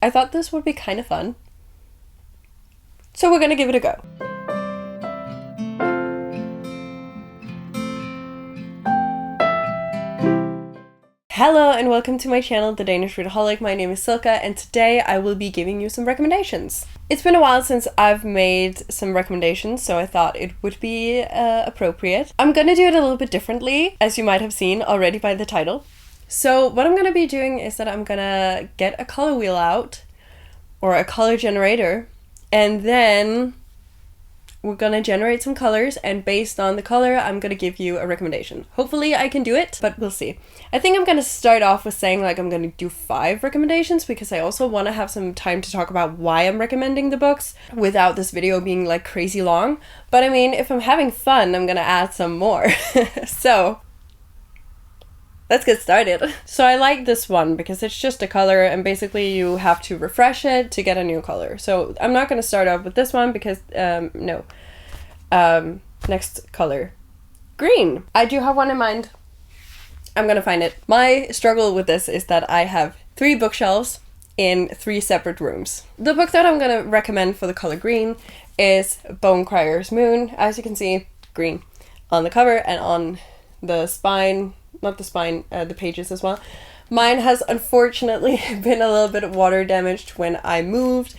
I thought this would be kind of fun. So we're gonna give it a go. Hello and welcome to my channel, The Danish Readaholic. My name is Silka and today I will be giving you some recommendations. It's been a while since I've made some recommendations, so I thought it would be appropriate. I'm gonna do it a little bit differently, as you might have seen already by the title. So what I'm gonna be doing is that I'm gonna get a color wheel out, or a color generator, and then we're gonna generate some colors, and based on the color, I'm gonna give you a recommendation. Hopefully I can do it, but we'll see. I think I'm gonna start off with saying like I'm gonna do 5 recommendations because I also want to have some time to talk about why I'm recommending the books without this video being like crazy long. But I mean, if I'm having fun, I'm gonna add some more. So let's get started. So I like this one because it's just a color and basically you have to refresh it to get a new color. So I'm not going to start off with this one because, no. Next color. Green. I do have one in mind. I'm going to find it. My struggle with this is that I have 3 bookshelves in 3 separate rooms. The book that I'm going to recommend for the color green is Bonecryer's Moon. As you can see, green on the cover and on the spine. Not the spine, the pages as well. Mine has unfortunately been a little bit water damaged when I moved,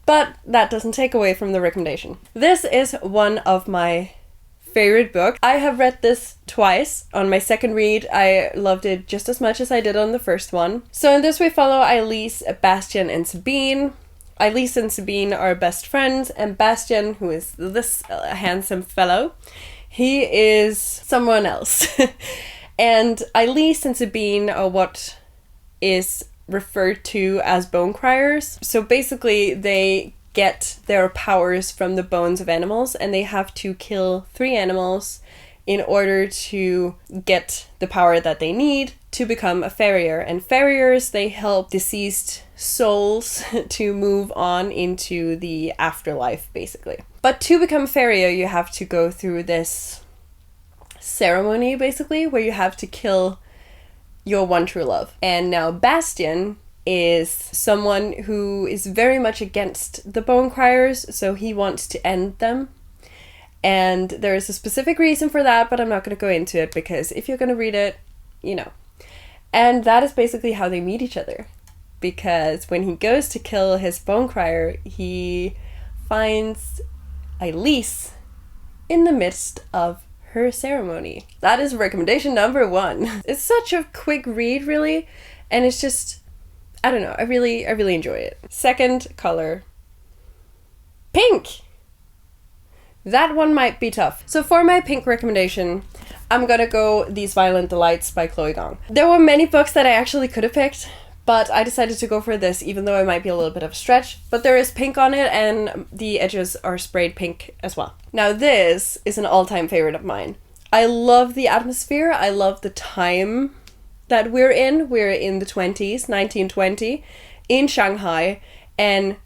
but that doesn't take away from the recommendation. This is one of my favorite books. I have read this twice. On my second read, I loved it just as much as I did on the first one. So in this we follow Elise, Bastian, and Sabine. Elise and Sabine are best friends, and Bastian, who is this handsome fellow, he is someone else. And Elise and Sabine are what is referred to as bone criers. So basically they get their powers from the bones of animals and they have to kill 3 animals in order to get the power that they need to become a farrier. And farriers, they help deceased souls to move on into the afterlife, basically. But to become a farrier, you have to go through this ceremony, basically, where you have to kill your one true love. And now Bastian is someone who is very much against the bone criers, so he wants to end them. And there is a specific reason for that, but I'm not going to go into it because if you're going to read it, you know. And that is basically how they meet each other. Because when he goes to kill his bone crier, he finds Elise in the midst of her ceremony. That is recommendation number 1. It's such a quick read, really, and it's just, I don't know, I really enjoy it. Second color, pink. That one might be tough. So for my pink recommendation, I'm gonna go These Violent Delights by Chloe Gong. There were many books that I actually could have picked, but I decided to go for this, even though it might be a little bit of a stretch. But there is pink on it, and the edges are sprayed pink as well. Now this is an all-time favorite of mine. I love the atmosphere. I love the time that we're in. We're in the 20s, 1920, in Shanghai. And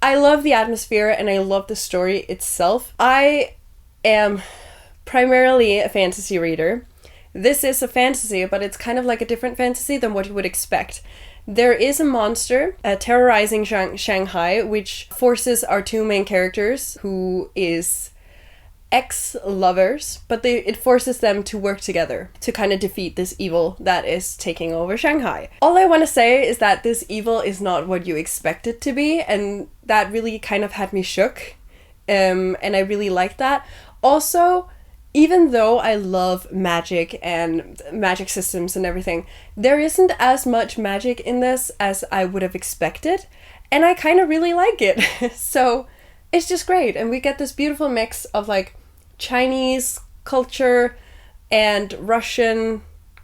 I love the atmosphere, and I love the story itself. I am primarily a fantasy reader. This is a fantasy, but it's kind of like a different fantasy than what you would expect. There is a monster terrorizing Shanghai, which forces our 2 main characters, who is ex-lovers, but it forces them to work together to kind of defeat this evil that is taking over Shanghai. All I want to say is that this evil is not what you expect it to be, and that really kind of had me shook, and I really liked that. Also, even though I love magic and magic systems and everything, there isn't as much magic in this as I would have expected, and I kind of really like it. So it's just great, and we get this beautiful mix of like Chinese culture and Russian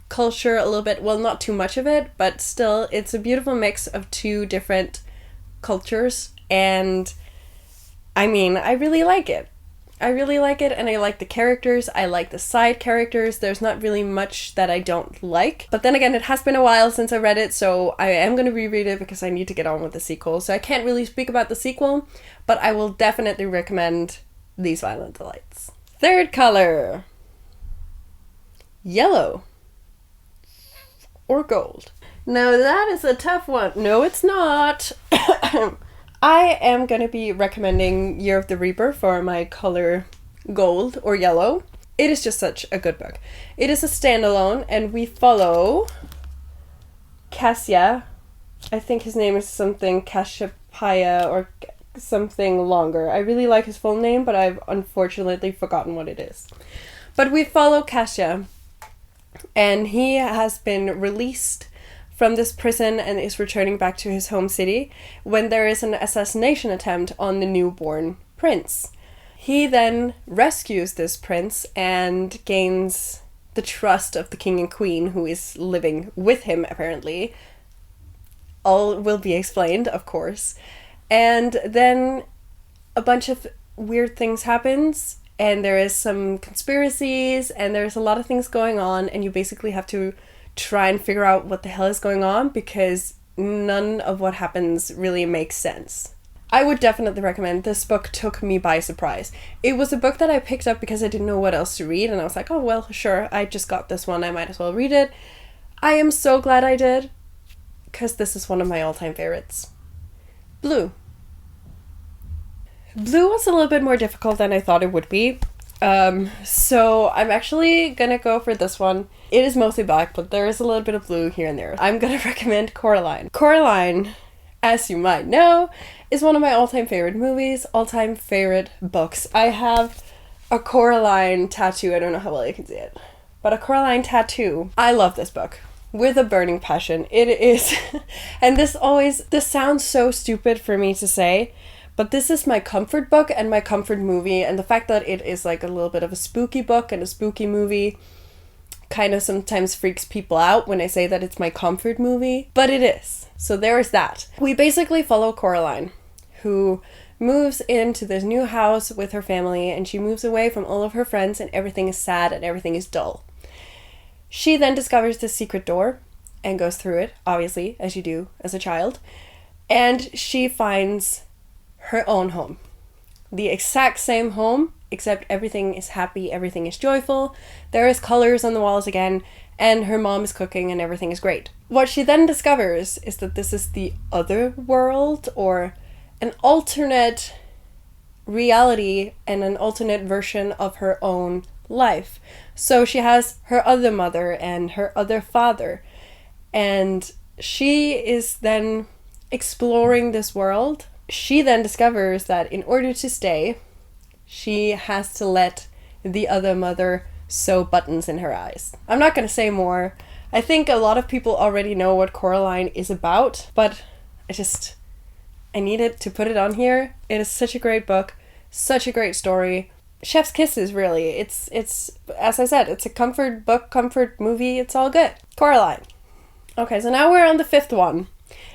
culture a little bit. Well, not too much of it, but still it's a beautiful mix of 2 different cultures, and I mean, I really like it. I really like it, and I like the characters. I like the side characters. There's not really much that I don't like. But then again, it has been a while since I read it, so I am going to reread it because I need to get on with the sequel. So I can't really speak about the sequel, but I will definitely recommend These Violent Delights. Third color, yellow or gold. Now that is a tough one. No, it's not. I am going to be recommending Year of the Reaper for my color gold or yellow. It is just such a good book. It is a standalone, and we follow Cassia. I think his name is something Cassiopeia or something longer. I really like his full name, but I've unfortunately forgotten what it is. But we follow Cassia, and he has been released from this prison and is returning back to his home city when there is an assassination attempt on the newborn prince. He then rescues this prince and gains the trust of the king and queen, who is living with him, apparently. All will be explained, of course. And then a bunch of weird things happens, and there is some conspiracies, and there's a lot of things going on, and you basically have to try and figure out what the hell is going on, because none of what happens really makes sense. I would definitely recommend. This book took me by surprise. It was a book that I picked up because I didn't know what else to read, and I was like, oh well, sure, I just got this one, I might as well read it. I am so glad I did, because this is one of my all-time favorites. Blue. Blue was a little bit more difficult than I thought it would be. So I'm actually gonna go for this one. It is mostly black, but there is a little bit of blue here and there. I'm gonna recommend Coraline. Coraline, as you might know, is one of my all-time favorite movies, all-time favorite books. I have a Coraline tattoo. I don't know how well you can see it, but a Coraline tattoo. I love this book with a burning passion. It is, and this sounds so stupid for me to say, but this is my comfort book and my comfort movie, and the fact that it is like a little bit of a spooky book and a spooky movie kind of sometimes freaks people out when I say that it's my comfort movie, but it is. So there is that. We basically follow Coraline, who moves into this new house with her family, and she moves away from all of her friends, and everything is sad and everything is dull. She then discovers this secret door and goes through it, obviously, as you do as a child, and she finds her own home. The exact same home, except everything is happy, everything is joyful, there is colors on the walls again, and her mom is cooking and everything is great. What she then discovers is that this is the other world, or an alternate reality and an alternate version of her own life. So she has her other mother and her other father, and she is then exploring this world. She then discovers that in order to stay, she has to let the other mother sew buttons in her eyes. I'm not going to say more. I think a lot of people already know what Coraline is about, but I needed to put it on here. It is such a great book, such a great story. Chef's kisses, really. It's as I said, it's a comfort book, comfort movie. It's all good. Coraline. Okay, so now we're on the fifth one,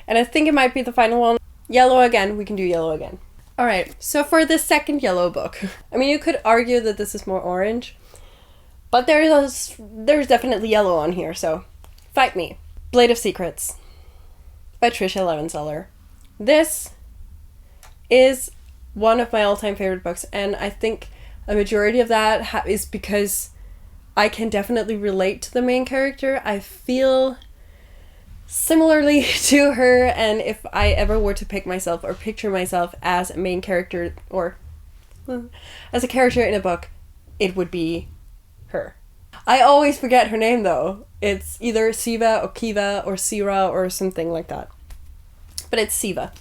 and I think it might be the final one. Yellow again. We can do yellow again. Alright, so for the second yellow book, I mean, you could argue that this is more orange, but there's definitely yellow on here, so fight me. Blade of Secrets by Tricia Levenseller. This is one of my all-time favorite books, and I think a majority of that is because I can definitely relate to the main character. I feel similarly to her, and if I ever were to pick myself or picture myself as a main character or as a character in a book, it would be her. I always forget her name though. It's either Siva or Kiva or Sira or something like that. But it's Siva.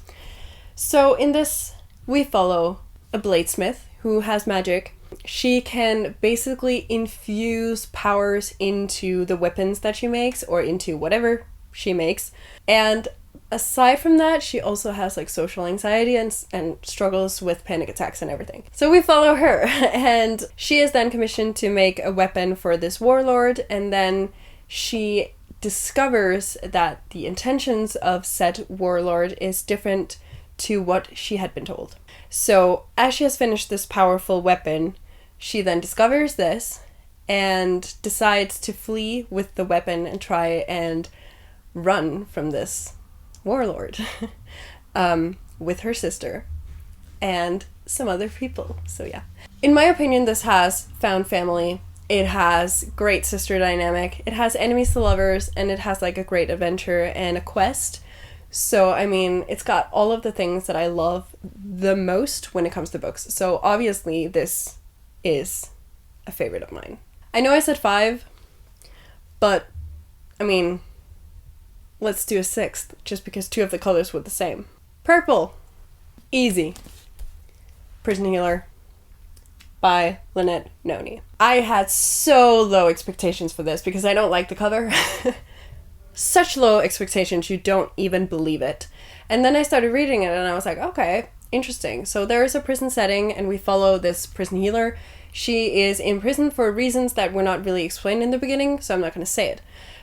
So in this, we follow a bladesmith who has magic. She can basically infuse powers into the weapons that she makes, or into whatever she makes. And aside from that, she also has like social anxiety and struggles with panic attacks and everything. So we follow her, and she is then commissioned to make a weapon for this warlord, and then she discovers that the intentions of said warlord is different to what she had been told. So as she has finished this powerful weapon, she then discovers this and decides to flee with the weapon and try and run from this warlord with her sister and some other people. So yeah. In my opinion, this has found family It has great sister dynamic. It has enemies to lovers, and it has like a great adventure and a quest. So, I mean, it's got all of the things that I love the most when it comes to books. So, obviously, this is a favorite of mine. I know I said 5, but, I mean, let's do a 6th, just because 2 of the colors were the same. Purple. Easy. Prison Healer by Lynette Noni. I had so low expectations for this because I don't like the cover. Such low expectations, you don't even believe it. And then I started reading it and I was like, okay, interesting. So there is a prison setting and we follow this prison healer. She is in prison for reasons that were not really explained in the beginning, so I'm not going to say it.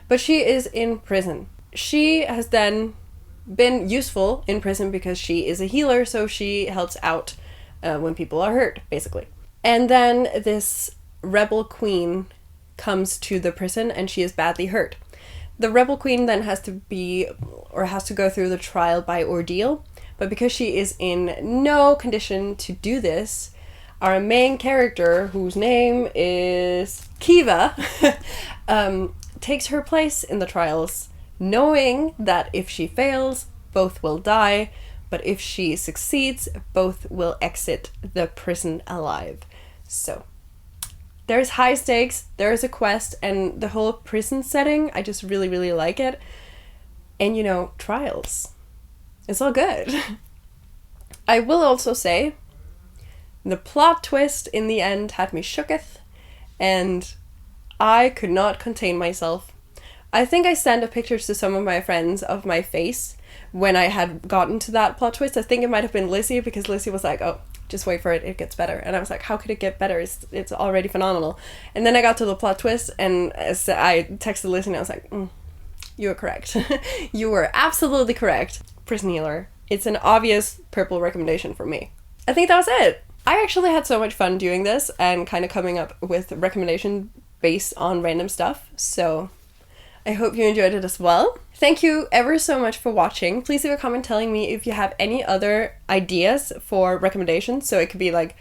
But she is in prison. She has then been useful in prison because she is a healer, so she helps out when people are hurt, basically. And then this rebel queen comes to the prison and she is badly hurt. The rebel queen then has to go through the trial by ordeal, but because she is in no condition to do this, our main character, whose name is Kiva, takes her place in the trials, knowing that if she fails, both will die, but if she succeeds, both will exit the prison alive. So there's high stakes, there's a quest, and the whole prison setting, I just really, really like it. And, you know, trials. It's all good. I will also say, the plot twist in the end had me shooketh, and I could not contain myself. I think I sent pictures to some of my friends of my face when I had gotten to that plot twist. I think it might have been Lizzie, because Lizzie was like, oh, just wait for it, it gets better. And I was like, how could it get better? It's already phenomenal. And then I got to the plot twist, and I texted Lizzie, and I was like, you were correct. You were absolutely correct. Prison Healer. It's an obvious purple recommendation for me. I think that was it. I actually had so much fun doing this and kind of coming up with recommendation based on random stuff, so I hope you enjoyed it as well. Thank you ever so much for watching. Please leave a comment telling me if you have any other ideas for recommendations. So it could be like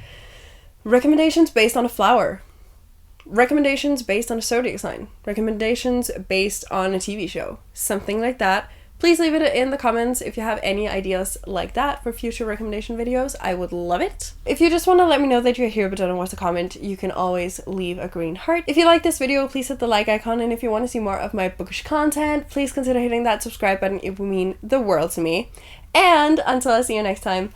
recommendations based on a flower, recommendations based on a zodiac sign, recommendations based on a TV show, something like that. Please leave it in the comments if you have any ideas like that for future recommendation videos. I would love it. If you just want to let me know that you're here but don't know what to comment, you can always leave a green heart. If you like this video, please hit the like icon, and if you want to see more of my bookish content, please consider hitting that subscribe button. It will mean the world to me. And until I see you next time,